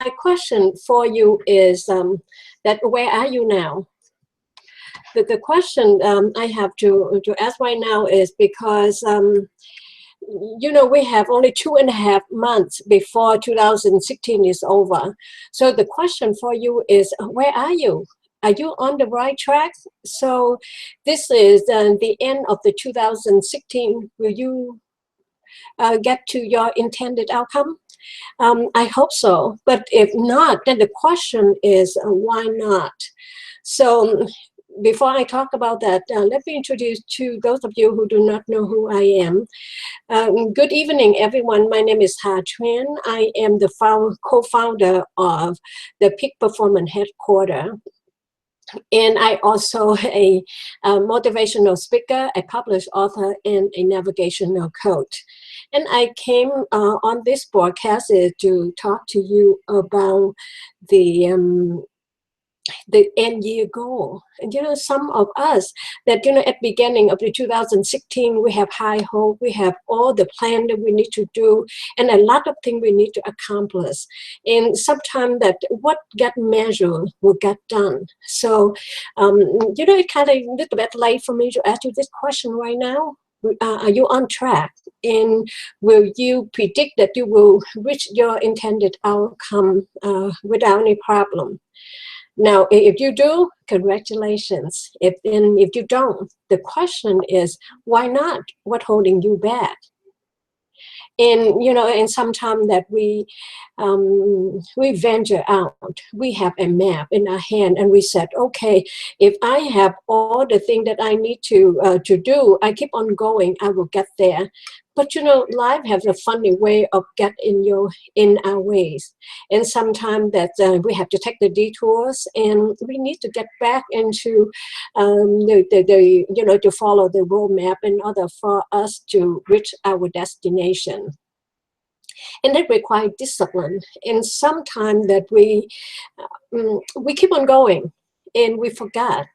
my question for you is that where are you now? The question I have to ask right now is because you know, we have only 2.5 months before 2016 is over. So the question for you is, where are you? Are you on the right track? So this is the end of the 2016. Will you get to your intended outcome? I hope so. But if not, then the question is, why not? So before I talk about that, let me introduce to those of you who do not know who I am. Good evening, everyone. My name is Ha Tran. I am the co-founder of the Peak Performance Headquarters. And I also a motivational speaker, a published author, and a navigational coach. And I came on this broadcast to talk to you about the end year goal. And you know, some of us that, you know, at the beginning of the 2016, we have high hope, we have all the plan that we need to do, and a lot of things we need to accomplish. And sometimes that what get measured will get done. So, you know, it's kind of a little bit late for me to ask you this question right now. Are you on track? And will you predict that you will reach your intended outcome without any problem? Now, if you do, congratulations. If you don't, the question is, why not? What's holding you back? And, you know, and sometimes that we venture out, we have a map in our hand and we said, okay, if I have all the things that I need to do, I keep on going, I will get there. But you know, life has a funny way of getting in our ways. And sometimes that we have to take the detours and we need to get back into you know, to follow the roadmap in order for us to reach our destination. And that requires discipline. And sometimes that we keep on going and we forgot.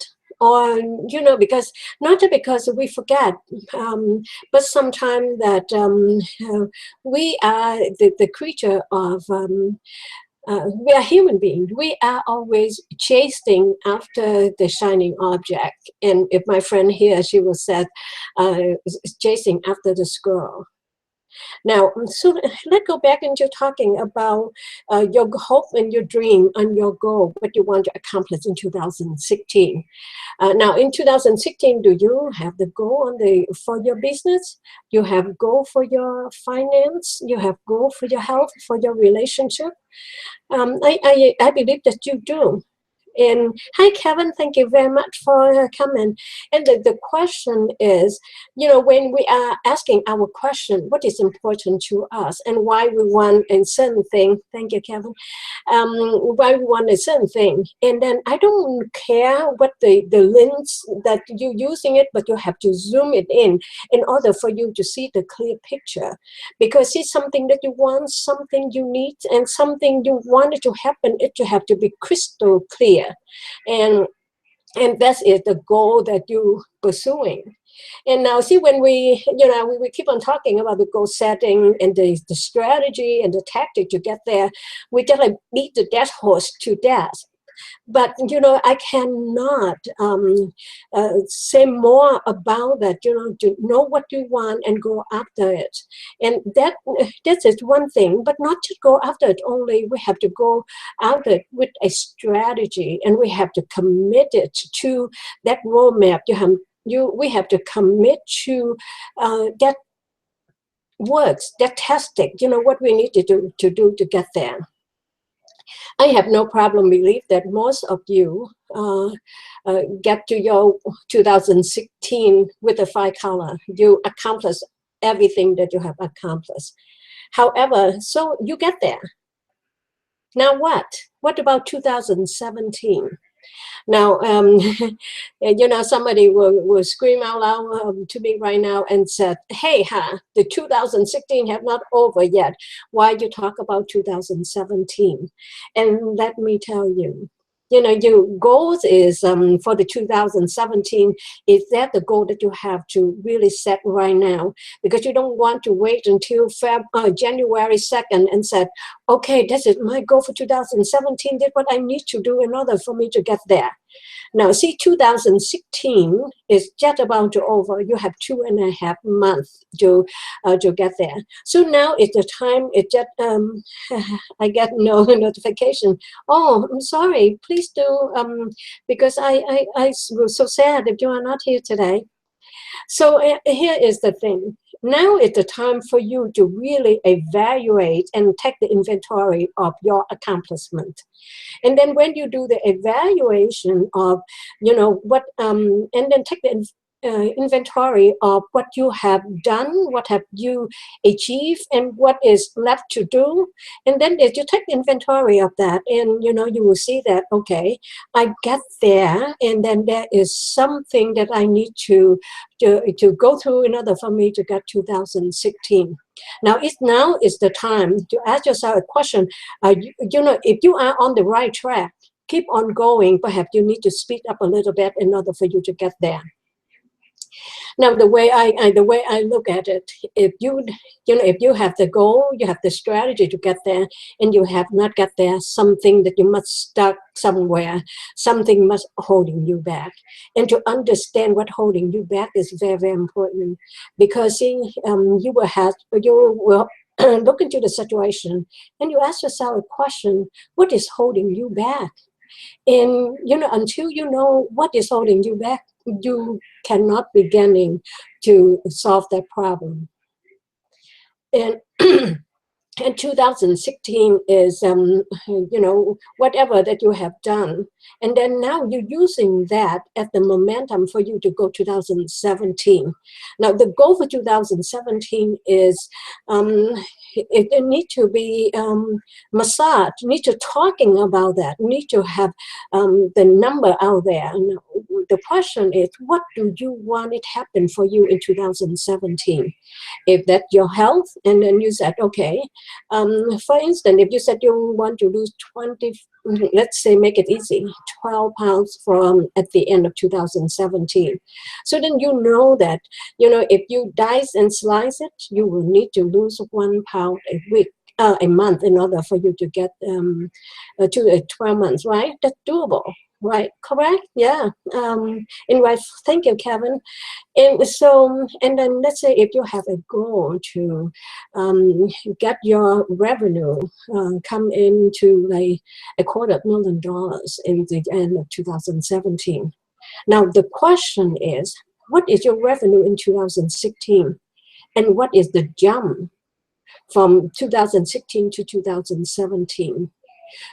Or, you know, because not because we forget, but sometimes that we are the creature of, we are human beings. We are always chasing after the shining object. And if my friend here, she was said, chasing after the squirrel. Now, so let's go back into talking about your hope and your dream and your goal, what you want to accomplish in 2016. Now, in 2016, do you have the goal for your business? You have goal for your finance? You have goal for your health, for your relationship? I believe that you do. And hi, Kevin, thank you very much for coming. And the question is, you know, when we are asking our question, what is important to us and why we want a certain thing, thank you, Kevin, why we want a certain thing. And then I don't care what the lens that you're using it, but you have to zoom it in order for you to see the clear picture. Because it's something that you want, something you need, and something you want it to happen, it to have to be crystal clear. And that is the goal that you're pursuing. And now see, when we, you know, we keep on talking about the goal setting and the strategy and the tactic to get there, we just like beat the dead horse to death. But, you know, I cannot say more about that, you know, to know what you want and go after it. And this is one thing, but not to go after it only. We have to go after it with a strategy, and we have to commit it to that roadmap. We have to commit to that works, that testing, you know, what we need to do to get there. I have no problem believe that most of you get to your 2016 with a 5 color. You accomplish everything that you have accomplished. However, so you get there. Now what? What about 2017? Now, you know, somebody will scream out loud to me right now and said, hey, the 2016 have not over yet. Why you talk about 2017? And let me tell you, your goals is for the 2017, is that the goal that you have to really set right now? Because you don't want to wait until January 2nd and said, okay, this is my goal for 2017, that's what I need to do in order for me to get there. Now, see, 2016 is just about to over. You have 2.5 months to get there. So now is the time. It just I get no notification. Oh, I'm sorry. Please do because I was so sad that you are not here today. So here is the thing. Now is the time for you to really evaluate and take the inventory of your accomplishment. And then when you do the evaluation of, what, and then take the inventory of what you have done, what have you achieved, and what is left to do. And then if you take inventory of that, and you will see that, okay, I get there, and then there is something that I need to go through in order for me to get 2016. Now is the time to ask yourself a question. If you are on the right track, keep on going. Perhaps you need to speed up a little bit in order for you to get there. Now, the way I look at it, if you have the goal, you have the strategy to get there, and you have not get there, something that you must start somewhere, something must holding you back. And to understand what holding you back is very, very important, because you will look into the situation and you ask yourself a question: what is holding you back? And until you know what is holding you back, you cannot beginning to solve that problem. And and 2016 is, whatever that you have done. And then now you're using that as the momentum for you to go 2017. Now, the goal for 2017 is, it need to be massaged, need to talking about that, need to have the number out there. And the question is, what do you want it happen for you in 2017? If that's your health, and then you said, okay, for instance, if you said you want to lose 20, let's say, make it easy, 12 pounds from at the end of 2017. So then you know that, if you dice and slice it, you will need to lose 1 pound a week. A month in order for you to get to 12 months, right? That's doable, right? Correct? Yeah. And right. Thank you, Kevin. And so, and then let's say if you have a goal to get your revenue come into like $250,000 in the end of 2017. Now the question is, what is your revenue in 2016, and what is the jump from 2016 to 2017?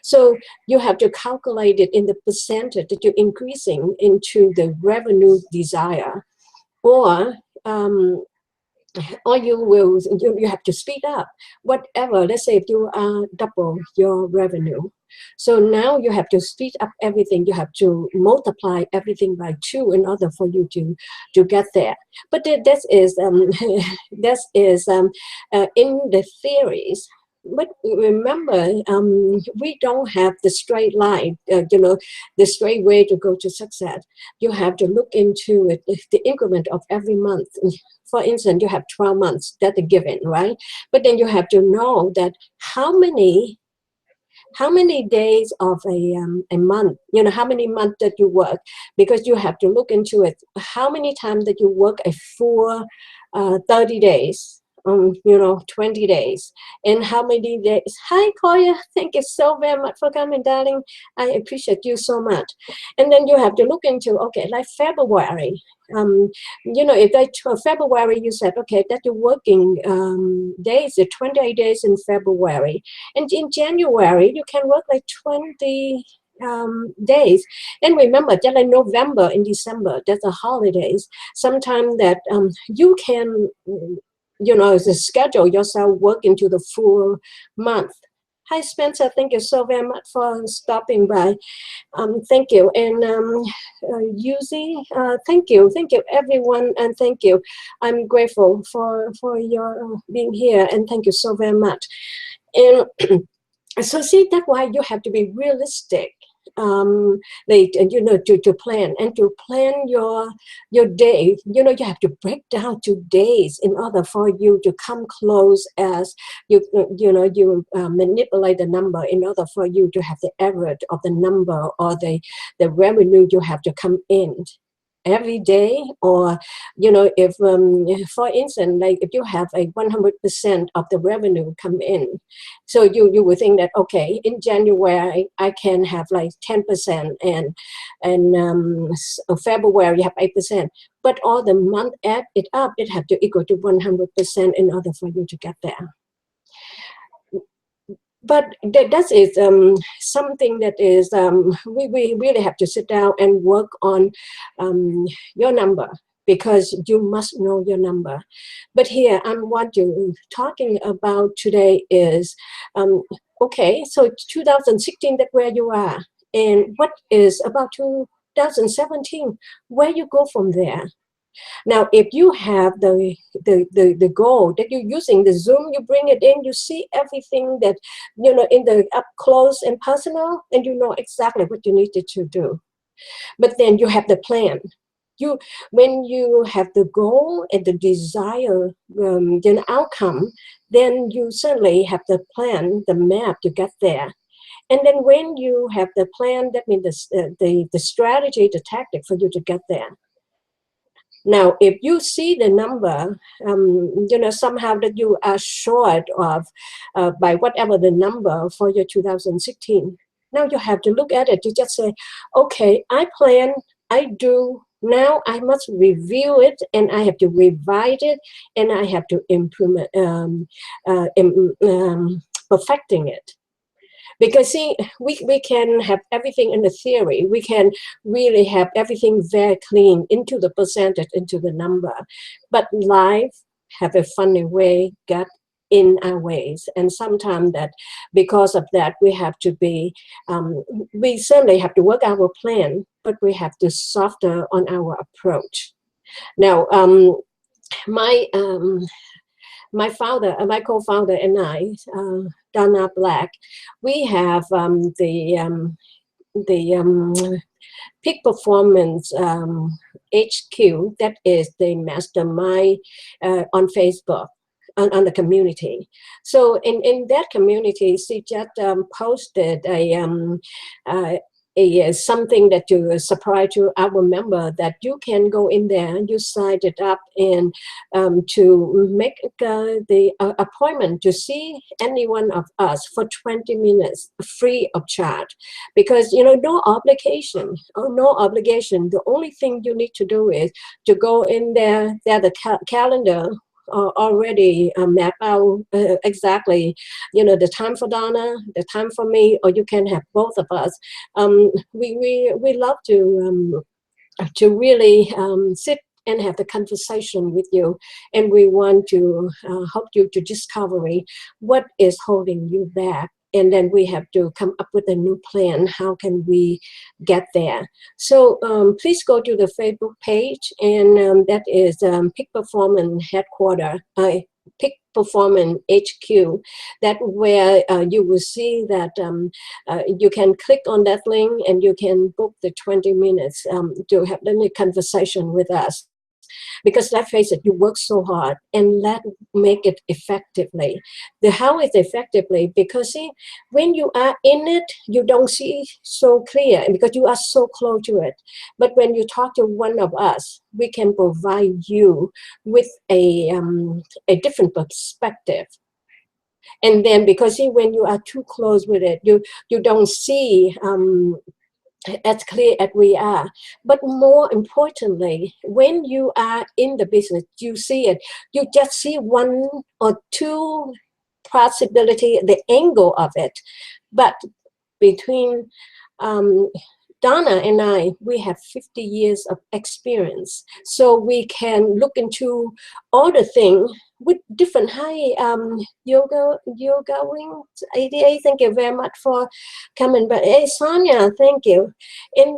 So you have to calculate it in the percentage that you're increasing into the revenue desire, or you have to speed up whatever. Let's say if you double your revenue, so now you have to speed up everything. You have to multiply everything by 2 in order for you to get there. But that is in the theories. But remember, we don't have the straight line, the straight way to go to success. You have to look into it, the increment of every month. For instance, you have 12 months, that's a given, right? But then you have to know that how many days of a month, how many months that you work, because you have to look into it, how many times that you work a full 30 days, 20 days, and how many days. Hi, Koya, thank you so very much for coming, darling. I appreciate you so much. And then you have to look into, okay, like February. If that February, you said, okay, that you're working days, 28 days in February, and in January you can work like 20 days. And remember, just like November and December, that's the holidays. Sometimes that you can schedule yourself work into the full month. Hi, Spencer. Thank you so very much for stopping by. Thank you. And Yuzi, thank you, everyone, and thank you. I'm grateful for your being here, and thank you so very much. And so see, that's why you have to be realistic. to plan and to plan your day. You have to break down to days in order for you to come close as you manipulate the number in order for you to have the average of the number or the revenue you have to come in every day. Or if for instance, like if you have a 100% of the revenue come in, so you would think that, okay, in January I can have like 10%, and February you have 8%, but all the month add it up, it have to equal to 100% in order for you to get there. But that is something that is we really have to sit down and work on your number, because you must know your number. But here what you're talking about today is okay, so 2016, that where you are, and what is about 2017, where you go from there. Now, if you have the goal that you're using the Zoom, you bring it in, you see everything that, in the up close and personal, and you know exactly what you needed to do. But then you have the plan. When you have the goal and the desire, outcome, then you certainly have the plan, the map to get there. And then when you have the plan, that means the strategy, the tactic for you to get there. Now, if you see the number, somehow that you are short of by whatever the number for your 2016, now you have to look at it. You just say, okay, I plan, I do, now I must review it, and I have to revise it, and I have to implement, perfecting it. Because see, we can have everything in the theory. We can really have everything very clean into the percentage, into the number. But life have a funny way, got in our ways. And sometimes that because of that, we have to be, we certainly have to work our plan, but we have to softer on our approach. Now, my co-founder and I, Donna Black, we have the Peak Performance HQ, that is the mastermind on Facebook, on the community. So in that community, she just posted something that you surprise to our member, that you can go in there and you sign it up, and to make the appointment to see any one of us for 20 minutes free of charge. Because no obligation. The only thing you need to do is to go in there. The calendar already map out exactly, the time for Donna, the time for me, or you can have both of us. We love to really sit and have the conversation with you, and we want to help you to discover what is holding you back. And then we have to come up with a new plan. How can we get there? So please go to the Facebook page, and that is Peak Performance Headquarters, Peak Performance HQ. That where you will see that you can click on that link, and you can book the 20 minutes to have a conversation with us. Because let's face it, you work so hard, and let's make it effectively. How is effectively? Because see, when you are in it, you don't see so clear because you are so close to it. But when you talk to one of us, we can provide you with a different perspective. And then because see, when you are too close with it, you don't see as clear as we are. But more importantly, when you are in the business, you see it. You just see one or two possibility, the angle of it. But between Donna and I, we have 50 years of experience. So we can look into all the thing with different high yoga wing ADA. Thank you very much for coming. But hey, Sonia, thank you. And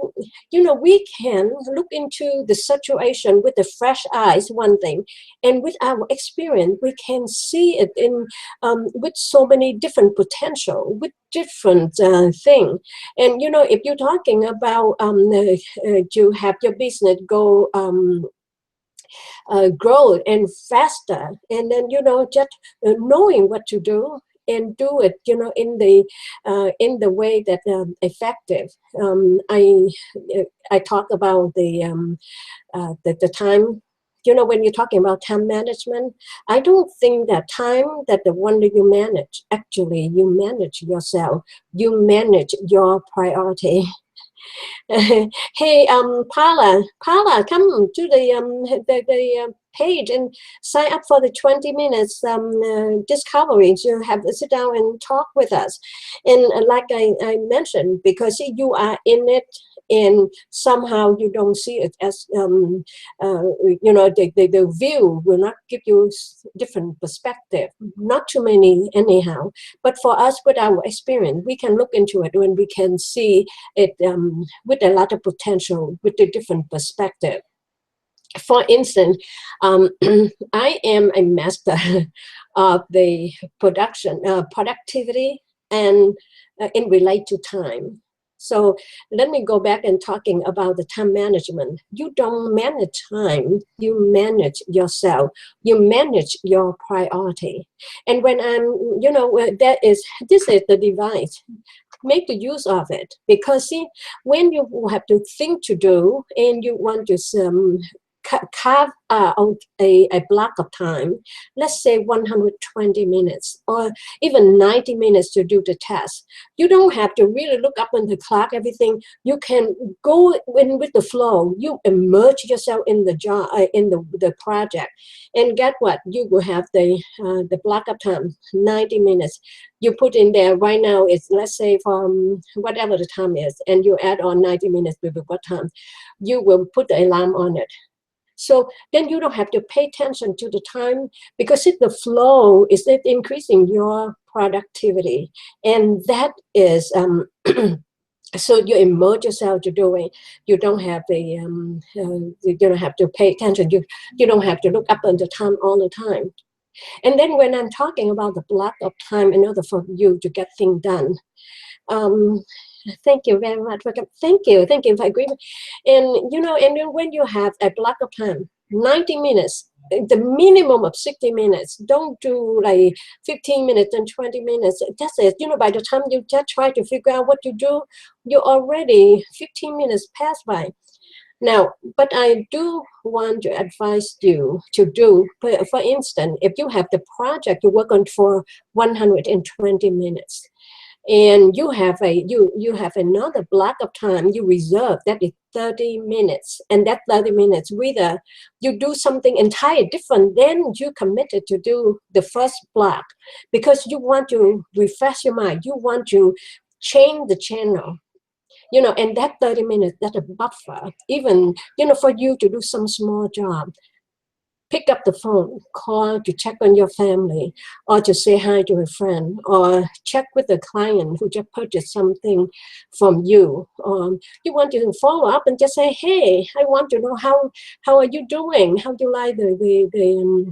you know, we can look into the situation with the fresh eyes, one thing, and with our experience, we can see it in with so many different potential, with different thing. And you know, if you're talking about to have your business go grow and faster, and then you know, just knowing what to do and do it, you know, in the way that effective. I talk about the time. You know, when you're talking about time management, I don't think that time that the one that you manage, actually you manage yourself, you manage your priority. Hey, Paula, come to the page and sign up for the 20 minutes discovery. You have to sit down and talk with us. And like I mentioned, because you are in it, and somehow you don't see it as, you know, the view will not give you different perspective. Not too many anyhow. But for us, with our experience, we can look into it when we can see it with a lot of potential, with a different perspective. For instance, I am a master of the productivity and in relate to time. So let me go back and talking about the time management. You don't manage time, you manage yourself, you manage your priority. And when I'm, you know, this is the device. Make the use of it, because see, when you have to think to do and you want to carve out a block of time, let's say 120 minutes or even 90 minutes to do the task. You don't have to really look up on the clock, everything. You can go in with the flow. You immerse yourself in the job, in the project, and get what? You will have the block of time, 90 minutes. You put in there right now, it's, let's say, from whatever the time is, and you add on 90 minutes with what time. You will put the alarm on it. So then you don't have to pay attention to the time, because if the flow is it increasing your productivity. And that is, so you immerse yourself to do it. You don't have the, you don't have to pay attention. You don't have to look up on the time all the time. And then when I'm talking about the block of time in order for you to get things done, thank you very much. Thank you for agreement. And you know, and then when you have a block of time, 90 minutes, the minimum of 60 minutes. Don't do like 15 minutes and 20 minutes. That's it. You know, by the time you just try to figure out what to do, you already 15 minutes pass by. Now, but I do want to advise you to do, for instance, if you have the project you work on for 120 minutes, and you have you have another block of time you reserve, that is 30 minutes, and that 30 minutes, whether you do something entirely different than you committed to do the first block, because you want to refresh your mind, you want to change the channel. You know, and that 30 minutes, that's a buffer, even, you know, for you to do some small job. Pick up the phone, call to check on your family, or to say hi to a friend, or check with a client who just purchased something from you. You want to follow up and just say, hey, I want to know how are you doing? How do you like the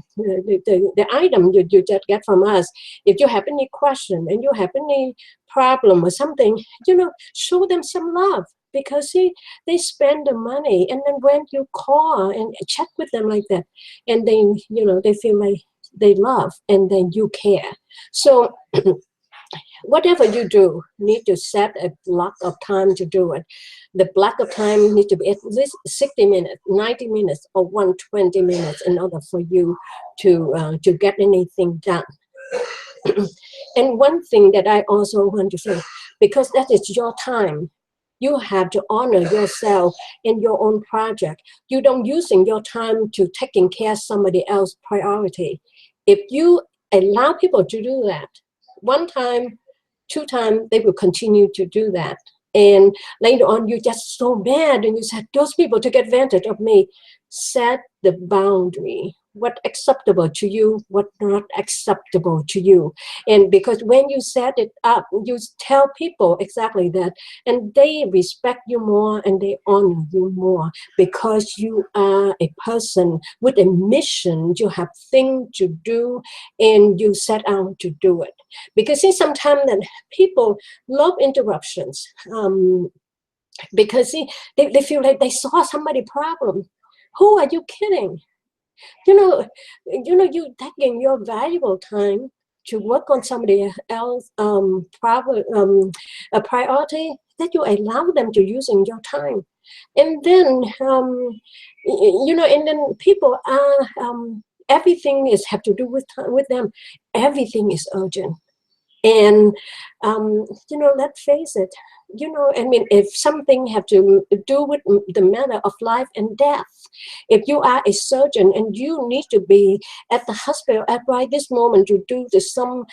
item you just get from us? If you have any question and you have any problem or something, you know, show them some love. Because see, they spend the money, and then when you call and chat with them like that, and then, you know, they feel like they love, and then you care. So whatever you do, need to set a block of time to do it. The block of time needs to be at least 60 minutes, 90 minutes, or 120 minutes in order for you to get anything done. And one thing that I also want to say, because that is your time, you have to honor yourself in your own project. You don't using your time to taking care of somebody else's priority. If you allow people to do that, one time, two times, they will continue to do that. And later on, you're just so mad, and you said, those people took advantage of me. Set the boundary. what acceptable to you, what not acceptable to you. And because when you set it up, you tell people exactly that, and they respect you more and they honor you more because you are a person with a mission. You have things to do and you set out to do it. Because see, sometimes that people love interruptions. Because see, they feel like they saw somebody problem. Who are you kidding? You taking your valuable time to work on somebody else problem, a priority, that you allow them to using your time. And then and then people are everything is have to do with time with them. Everything is urgent. And let's face it, I mean, if something have to do with the matter of life and death, if you are a surgeon and you need to be at the hospital at right this moment to do some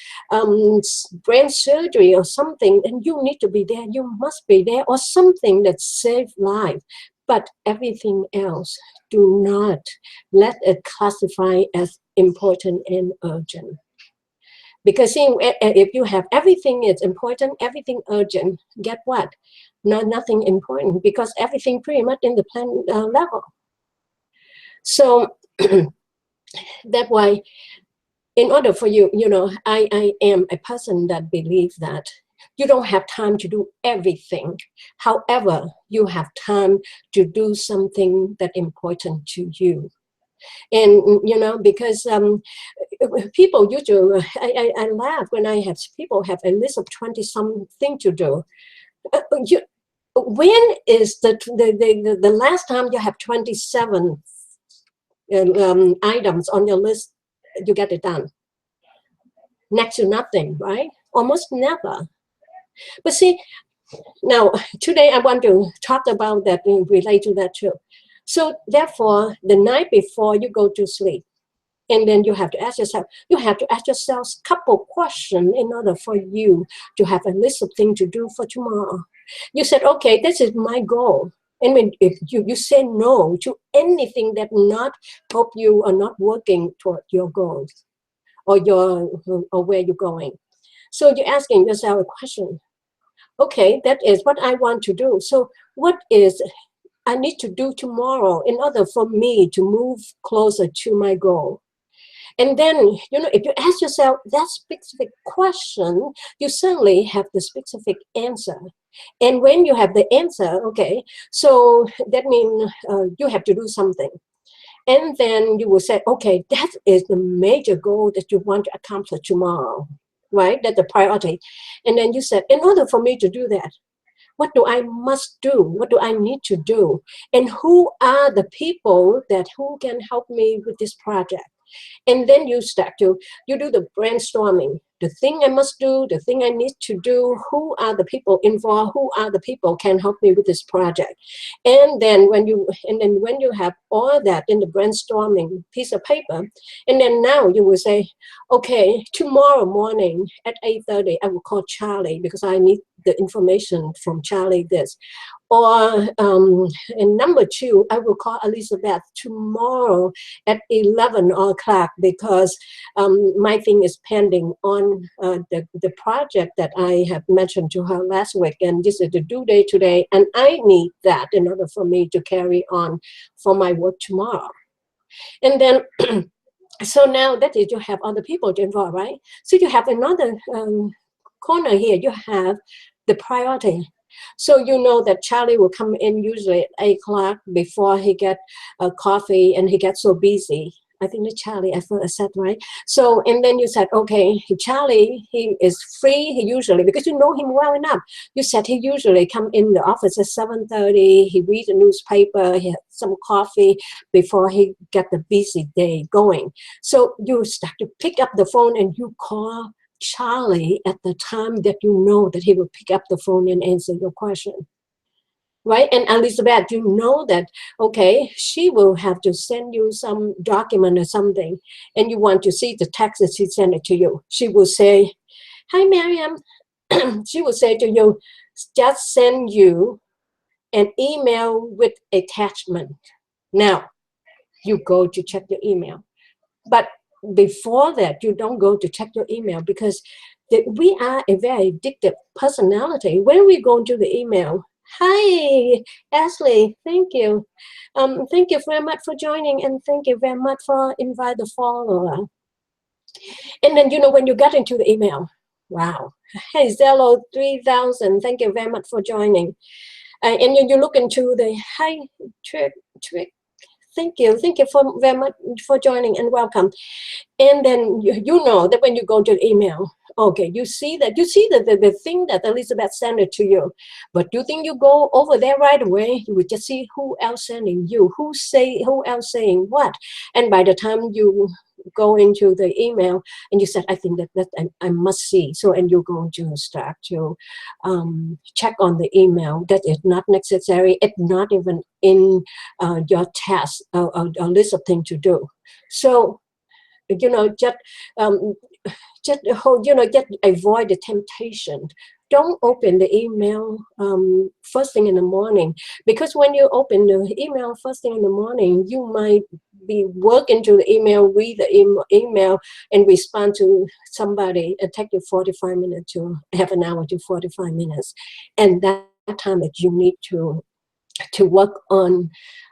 brain surgery or something, and you need to be there, you must be there, or something that saves life. But everything else, do not let it classify as important and urgent. Because see, if you have everything is important, everything urgent, get what? Nothing important, because everything pretty much in the plan level. So that's why, in order for you, I am a person that believes that you don't have time to do everything. However, you have time to do something that's important to you. And because people usually, I laugh when I have people have a list of 20 something to do. When is the last time you have 27 items on your list, you get it done? Next to nothing, right? Almost never. But see, now today I want to talk about that and relate to that too. So therefore, the night before you go to sleep, and then you have to ask yourself a couple questions in order for you to have a list of things to do for tomorrow. You said, okay, this is my goal. And when if you say no to anything that not help you or not working toward your goals or where you're going. So you're asking yourself a question. Okay, that is what I want to do. So what is I need to do tomorrow in order for me to move closer to my goal? And then, if you ask yourself that specific question, you certainly have the specific answer. And when you have the answer, okay, so that means you have to do something. And then you will say, okay, that is the major goal that you want to accomplish tomorrow, right? That's the priority. And then you said, in order for me to do that, what do I must do? What do I need to do? And who are the people who can help me with this project? And then you do the brainstorming, the thing I must do, the thing I need to do, who are the people involved, who are the people can help me with this project. And then when you have all that in the brainstorming piece of paper, and then now you will say, okay, tomorrow morning at 8:30, I will call Charlie because I need the information from Charlie this. Or and number two, I will call Elizabeth tomorrow at 11 o'clock because my thing is pending on the project that I have mentioned to her last week, and this is the due date today, and I need that in order for me to carry on for my work tomorrow. And then so now that is, you have other people to involve, right? So you have another corner here. You have the priority. So you know that Charlie will come in usually at 8 o'clock before he get coffee, and he gets so busy. I think that Charlie, I said right. So, and then you said, okay, Charlie, he is free. He usually, because you know him well enough, you said he usually come in the office at 7:30. He reads the newspaper, he has some coffee before he get the busy day going. So you start to pick up the phone and you call Charlie at the time that you know that he will pick up the phone and answer your question, right? And Elizabeth, you know that, okay, she will have to send you some document or something, and you want to see the text that she sent it to you. She will say, hi, Miriam. She will say to you, just send you an email with attachment. Now, you go to check your email. But before that, you don't go to check your email, because we are a very addictive personality. When we go into the email, hi, Ashley, thank you. Thank you very much for joining, and thank you very much for invite the follower. And then, when you get into the email, wow, hey, Zello 3000, thank you very much for joining. And you look into the, hi, Trick, thank you for very much for joining and welcome. And then you know that when you go to the email, okay, you see the thing that Elizabeth sent it to you, but you think you go over there right away, you would just see who else sending you, who else saying what. And by the time you go into the email and you said, I think that I must see. So, and you're going to start to check on the email that is not necessary. It's not even in your task or list of things to do. So, just avoid the temptation. Don't open the email first thing in the morning, because when you open the email first thing in the morning, you might be working to the email, read the email, and respond to somebody. It take you 45 minutes to half an hour to 45 minutes, and that time that you need to work on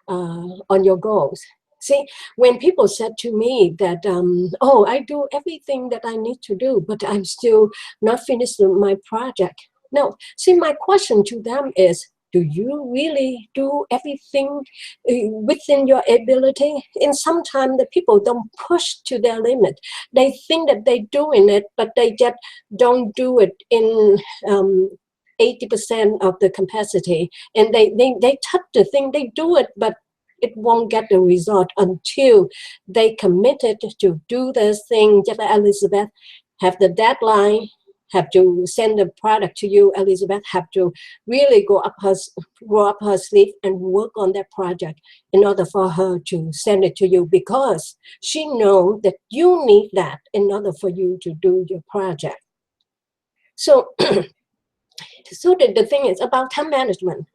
your goals. See, when people said to me that, oh, I do everything that I need to do, but I'm still not finished my project. No, see, my question to them is, do you really do everything within your ability? And sometimes the people don't push to their limit. They think that they're doing it, but they just don't do it in 80% of the capacity. And they touch the thing, they do it, but it won't get the result until they committed to do this thing. Just like Elizabeth, have the deadline, have to send the product to you. Elizabeth have to really roll up her sleeve and work on that project in order for her to send it to you, because she knows that you need that in order for you to do your project. So, so the thing is about time management.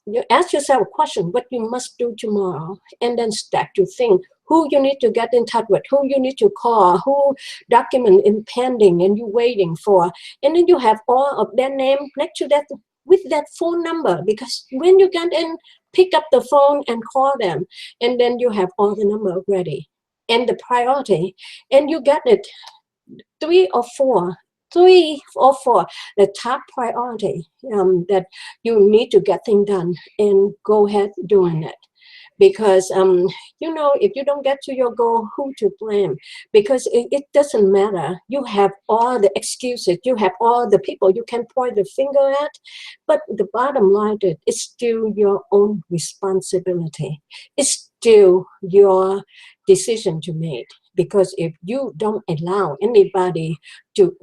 You ask yourself a question, what you must do tomorrow, and then start to think who you need to get in touch with, who you need to call, who document in pending and you waiting for. And then you have all of their name next to that with that phone number, because when you get in, pick up the phone and call them, and then you have all the number ready and the priority, and you get it three or four, the top priority that you need to get things done, and go ahead doing it. Because if you don't get to your goal, who to blame? Because it doesn't matter. You have all the excuses, you have all the people you can point the finger at, but the bottom line is it's still your own responsibility. It's still your decision to make. Because if you don't allow anybody to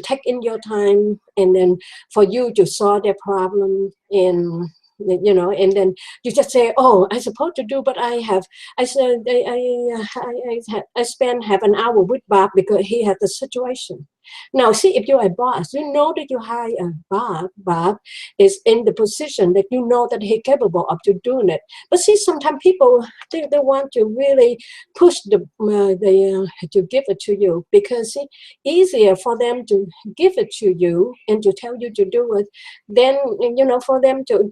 take in your time, and then for you to solve their problem, and then you just say, oh, I supposed to do, but I spent half an hour with Bob because he had the situation. Now, see, if you're a boss, you know that you hire Bob is in the position that you know that he's capable of doing it. But see, sometimes people, they want to really push to give it to you, because it's easier for them to give it to you and to tell you to do it than, for them to,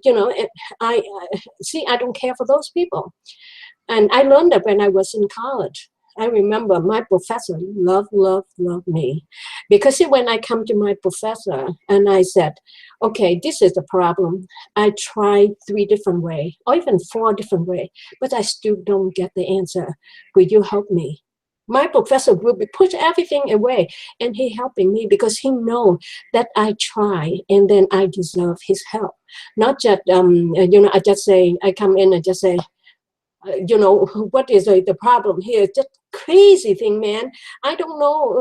I don't care for those people. And I learned that when I was in college. I remember my professor loved me, because when I come to my professor and I said, okay, this is the problem. I tried 3 different ways, or even 4 different ways, but I still don't get the answer. Will you help me? My professor will be push everything away, and he helping me because he know that I try, and then I deserve his help. Not just I just say, I come in and just say, what is the problem here? Just crazy thing, man. I don't know,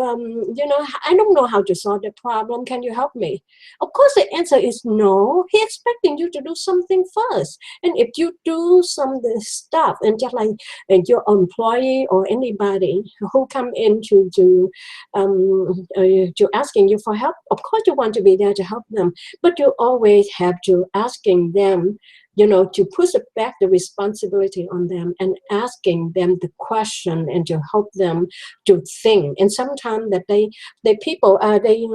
I don't know how to solve the problem. Can you help me? Of course, the answer is no. He's expecting you to do something first. And if you do some stuff, and just like your employee or anybody who come in to asking you for help, of course you want to be there to help them, but you always have to asking them to push back the responsibility on them and asking them the question and to help them to think. And sometimes that they people they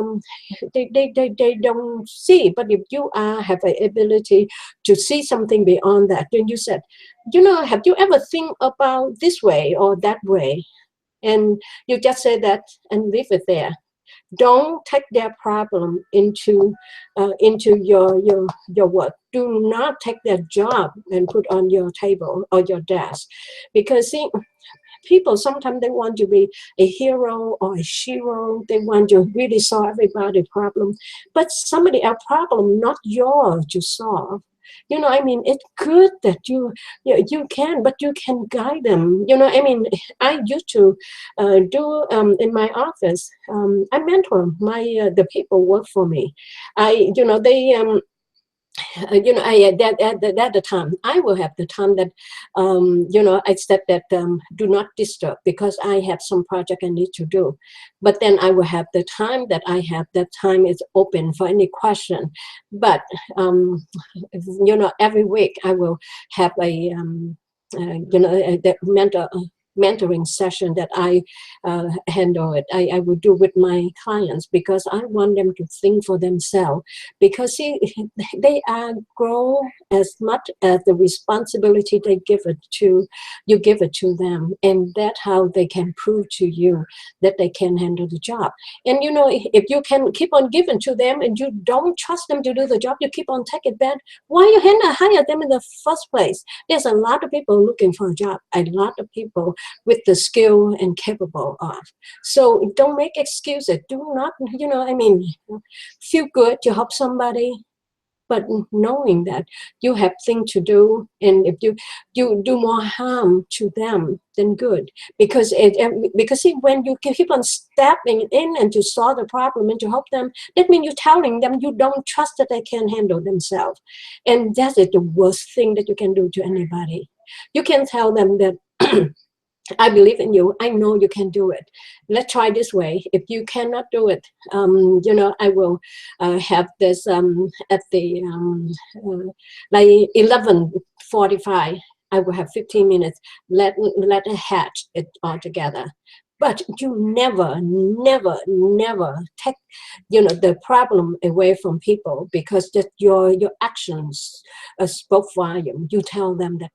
don't see, but if you have an ability to see something beyond that, then you said, have you ever think about this way or that way? And you just say that and leave it there. Don't take their problem into your work. Do not take their job and put on your table or your desk, because see, people sometimes they want to be a hero or a shero. They want to really solve everybody's problem, but somebody else's problem, not yours to solve. I mean, it's good that you can, but you can guide them. I mean, I used to do in my office. I mentor the people work for me. They at the time, I will have the time that, I said that do not disturb, because I have some project I need to do. But then I will have the time that I have, that time is open for any question. But, every week I will have the mentoring session that I handle it. I will do with my clients, because I want them to think for themselves. Because see, they are grow as much as the responsibility they give it to you, give it to them, and that's how they can prove to you that they can handle the job. And if you can keep on giving to them and you don't trust them to do the job, you keep on taking that. Why you hire them in the first place? There's a lot of people looking for a job. A lot of people with the skill and capable of. So don't make excuses. Do not, feel good to help somebody, but knowing that you have things to do, and if you do more harm to them than good, because see, when you keep on stepping in and to solve the problem and to help them, that means you're telling them you don't trust that they can handle themselves, and that is the worst thing that you can do to anybody. You can tell them that I believe in you. I know you can do it. Let's try this way. If you cannot do it, I will have this at the like 11:45. I will have 15 minutes. Let it hatch it all together. But you never take the problem away from people, because that your actions spoke volume. You tell them that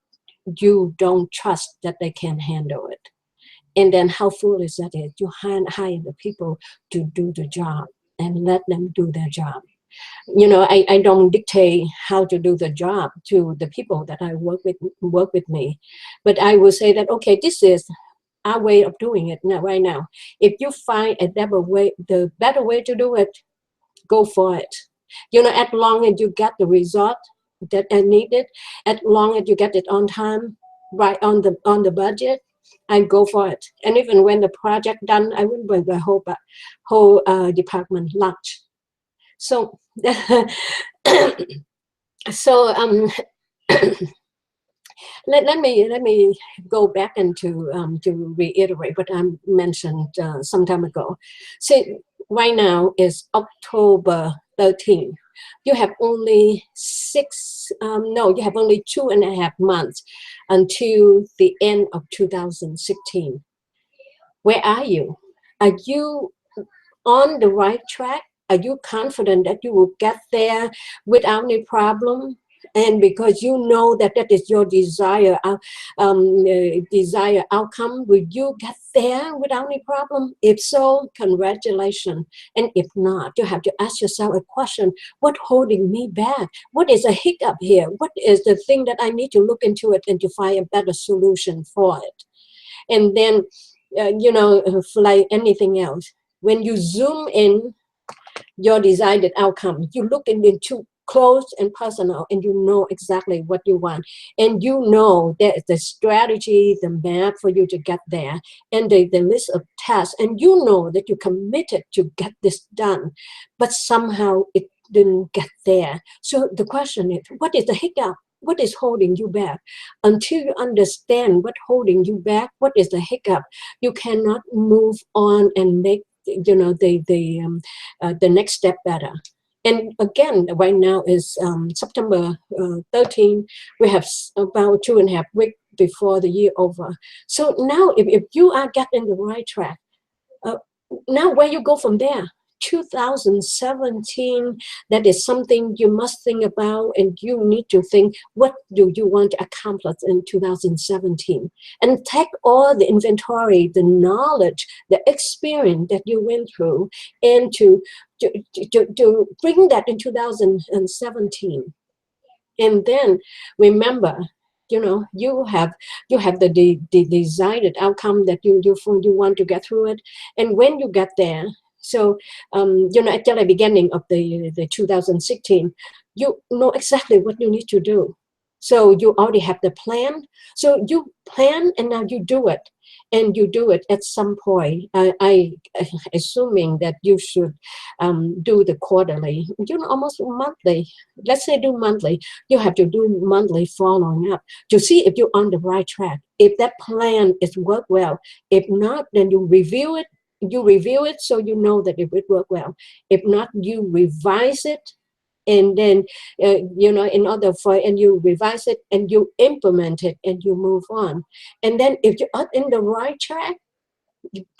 you don't trust that they can handle it. And then how foolish that is. You hire the people to do the job and let them do their job. I don't dictate how to do the job to the people that I work with me. But I will say that, okay, this is our way of doing it now, right now. If you find the better way to do it, go for it. As long as you get the result that I needed, as long as you get it on time, right on the budget, I go for it. And even when the project done, I will bring the whole department lunch. So so let me go back into to reiterate what I mentioned some time ago. See, right now is October 13th. You have only you have only 2.5 months until the end of 2016. Where are you? Are you on the right track? Are you confident that you will get there without any problem? And because you know that is your desired outcome, will you get there without any problem? If so, congratulations. And if not, you have to ask yourself a question: what holding me back? What is a hiccup here? What is the thing that I need to look into it and to find a better solution for it? And then, like anything else, when you zoom in your desired outcome, you look into close and personal, and you know exactly what you want, and you know there's the strategy, the map for you to get there, and the list of tasks, and you know that you're committed to get this done, but somehow it didn't get there. So the question is, what is the hiccup? What is holding you back? Until you understand what holding you back, what is the hiccup, you cannot move on and make the next step better. And again, right now is September 13. We have about 2.5 weeks before the year over. So now if you are getting the right track, now where you go from there? 2017, that is something you must think about, and you need to think, what do you want to accomplish in 2017? And take all the inventory, the knowledge, the experience that you went through, and to bring that in 2017. And then remember, you have the desired outcome that you want to get through it. And when you get there, so at the beginning of the 2016, you know exactly what you need to do. So you already have the plan. So you plan, and now you do it. And you do it at some point. I assuming that you should do the quarterly, almost monthly. Let's say do monthly. You have to do monthly following up to see if you're on the right track. If that plan is work well. If not, then you review it. So you know that it worked well. If not, you revise it. And then, in order for, and you revise it, and you implement it, and you move on. And then if you're not in the right track,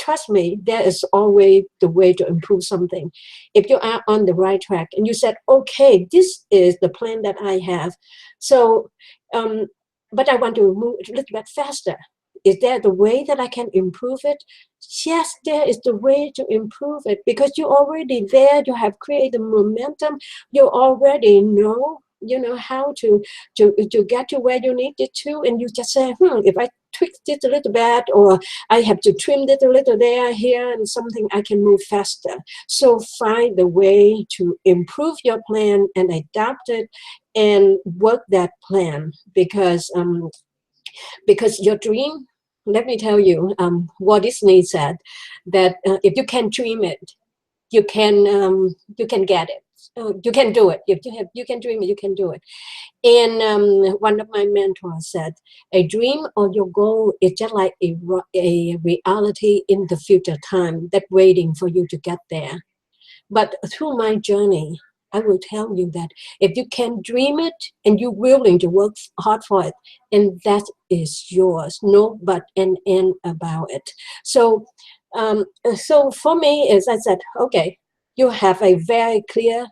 trust me, there is always the way to improve something. If you are on the right track, and you said, okay, this is the plan that I have. So, but I want to move a little bit faster. Is there the way that I can improve it? Yes, there is the way to improve it, because you're already there. You have created momentum. You already know, how to get to where you need it to. And you just say, if I tweak it a little bit, or I have to trim it a little there, here, and something, I can move faster. So find the way to improve your plan and adapt it and work that plan, because your dream, let me tell you, Walt Disney said that if you can dream it, you can get it. You can do it. If you can dream it, you can do it. And one of my mentors said, a dream or your goal is just like a reality in the future time that waiting for you to get there. But through my journey, I will tell you that if you can dream it and you're willing to work hard for it, and that is yours, no but and about it. So, so for me, as I said, okay, you have a very clear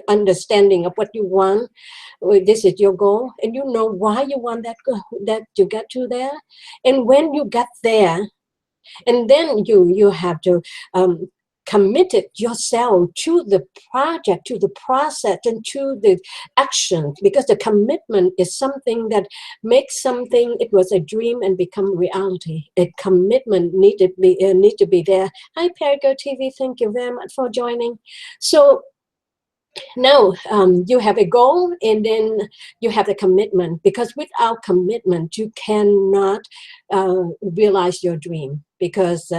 understanding of what you want. This is your goal, and you know why you want that to get to there. And when you get there, and then you have to committed yourself to the project, to the process, and to the action, because the commitment is something that makes something, it was a dream, and become reality. A commitment need to be there. Hi, Perigo TV, thank you very much for joining. So now you have a goal, and then you have a commitment, because without commitment, you cannot realize your dream, because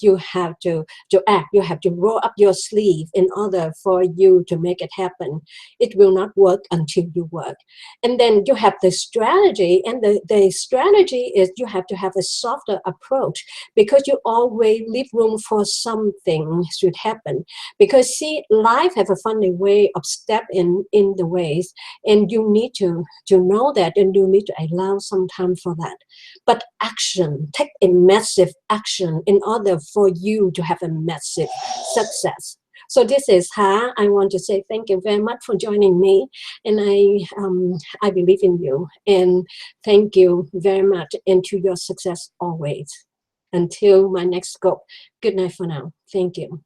you have to act. You have to roll up your sleeve in order for you to make it happen. It will not work until you work. And then you have the strategy, and the strategy is you have to have a softer approach, because you always leave room for something should happen. Because see, life have a funny way of step in the ways, and you need to know that, and you need to allow some time for that. But action, take a massive action in order for you to have a massive success. So this is Ha. I want to say thank you very much for joining me, and I believe in you, and thank you very much, and to your success always. Until my next scope, good night for now. Thank you.